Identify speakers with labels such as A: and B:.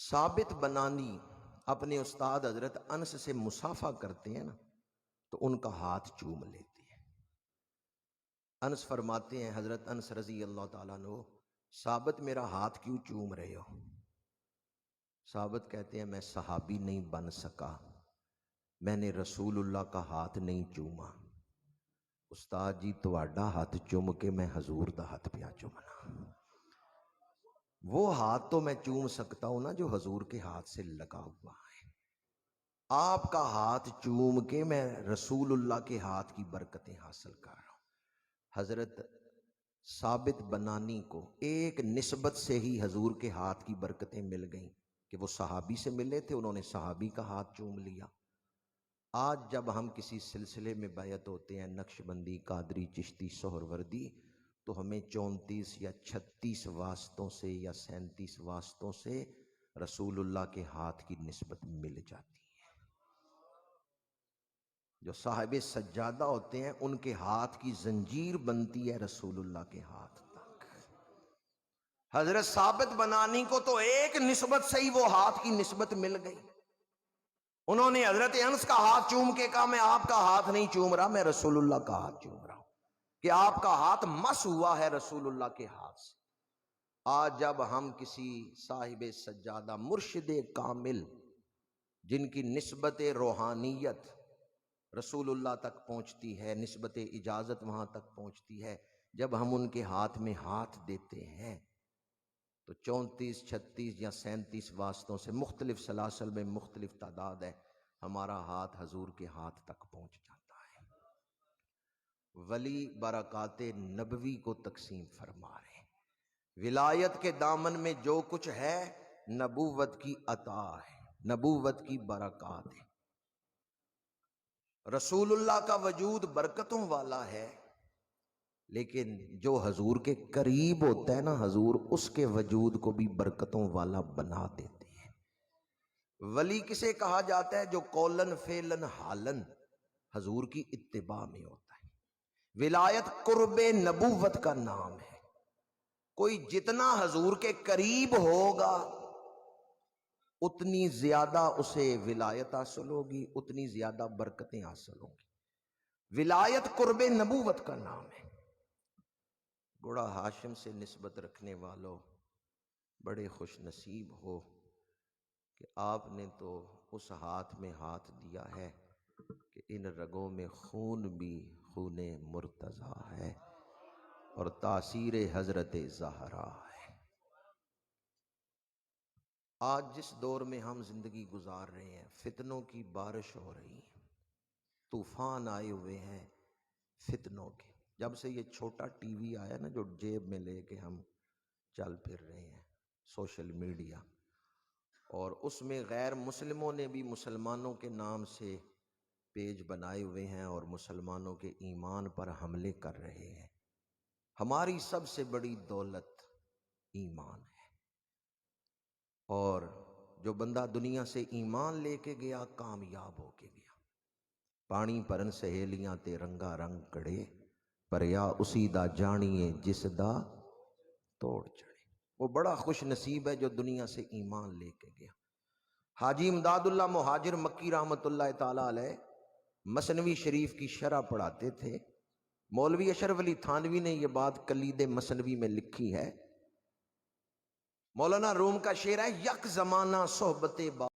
A: ثابت بنانی اپنے استاد حضرت انس سے مصافحہ کرتے ہیں نا تو ان کا ہاتھ چوم لیتے ہیں۔ انس فرماتے ہیں، حضرت انس رضی اللہ تعالیٰ عنہ، ثابت میرا ہاتھ کیوں چوم رہے ہو؟ ثابت کہتے ہیں میں صحابی نہیں بن سکا، میں نے رسول اللہ کا ہاتھ نہیں چوما۔ استاد جی تواڈا ہاتھ چوم کے میں حضور دا ہاتھ پیا چومنا، وہ ہاتھ تو میں چوم سکتا ہوں نا جو حضور کے ہاتھ سے لگا ہوا ہے۔ آپ کا ہاتھ چوم کے میں رسول اللہ کے ہاتھ کی برکتیں حاصل کر رہا ہوں۔ حضرت ثابت بنانی کو ایک نسبت سے ہی حضور کے ہاتھ کی برکتیں مل گئیں کہ وہ صحابی سے ملے تھے، انہوں نے صحابی کا ہاتھ چوم لیا۔ آج جب ہم کسی سلسلے میں بیعت ہوتے ہیں، نقش بندی، قادری، چشتی، سہروردی، تو ہمیں 34 یا 36 واسطوں سے یا 37 واسطوں سے رسول اللہ کے ہاتھ کی نسبت مل جاتی ہے۔ جو صاحب سجادہ ہوتے ہیں ان کے ہاتھ کی زنجیر بنتی ہے رسول اللہ کے ہاتھ تک۔ حضرت ثابت بنانی کو تو ایک نسبت سے ہی وہ ہاتھ کی نسبت مل گئی۔ انہوں نے حضرت انس کا ہاتھ چوم کے کہا میں آپ کا ہاتھ نہیں چوم رہا، میں رسول اللہ کا ہاتھ چوم رہا ہوں، کہ آپ کا ہاتھ مس ہوا ہے رسول اللہ کے ہاتھ سے۔ آج جب ہم کسی صاحب سجادہ، مرشد کامل، جن کی نسبت روحانیت رسول اللہ تک پہنچتی ہے، نسبت اجازت وہاں تک پہنچتی ہے، جب ہم ان کے ہاتھ میں ہاتھ دیتے ہیں تو 34 36 یا 37 واسطوں سے مختلف سلاسل میں مختلف تعداد ہے، ہمارا ہاتھ حضور کے ہاتھ تک پہنچ جاتا ہے۔ ولی برکات نبوی کو تقسیم فرما رہے ہیں۔ ولایت کے دامن میں جو کچھ ہے نبوت کی عطا ہے، نبوت کی برکات ہے۔ رسول اللہ کا وجود برکتوں والا ہے، لیکن جو حضور کے قریب ہوتا ہے نا حضور، اس کے وجود کو بھی برکتوں والا بنا دیتے ہیں۔ ولی کسے کہا جاتا ہے؟ جو قولن فعلن حالن حضور کی اتباع میں ہوتا ہے۔ ولایت قرب نبوت کا نام ہے۔ کوئی جتنا حضور کے قریب ہوگا اتنی زیادہ اسے ولایت حاصل ہوگی، اتنی زیادہ برکتیں حاصل ہوں گی۔ ولایت قرب نبوت کا نام ہے۔ گوڑا ہاشم سے نسبت رکھنے والوں بڑے خوش نصیب ہو کہ آپ نے تو اس ہاتھ میں ہاتھ دیا ہے کہ ان رگوں میں خون بھی خون مرتضیٰ ہے اور تاثیر حضرت زہرا ہے۔ آج جس دور میں ہم زندگی گزار رہے ہیں، فتنوں کی بارش ہو رہی ہے، طوفان آئے ہوئے ہیں فتنوں کے۔ جب سے یہ چھوٹا ٹی وی آیا نا جو جیب میں لے کے ہم چل پھر رہے ہیں، سوشل میڈیا، اور اس میں غیر مسلموں نے بھی مسلمانوں کے نام سے پیج بنائے ہوئے ہیں اور مسلمانوں کے ایمان پر حملے کر رہے ہیں۔ ہماری سب سے بڑی دولت ایمان ہے، اور جو بندہ دنیا سے ایمان لے کے گیا کامیاب ہو کے گیا۔ پانی پرن سہیلیاں تے رنگا رنگ کڑے، پریا اسی دا جانیے جس دا توڑ چڑھے۔ وہ بڑا خوش نصیب ہے جو دنیا سے ایمان لے کے گیا۔ حاجی امداد اللہ مہاجر مکی رحمۃ اللہ تعالی علیہ مثنوی شریف کی شرح پڑھاتے تھے۔ مولوی اشرف علی تھانوی نے یہ بات کلید مثنوی میں لکھی ہے۔ مولانا روم کا شعر ہے، یک زمانہ صحبت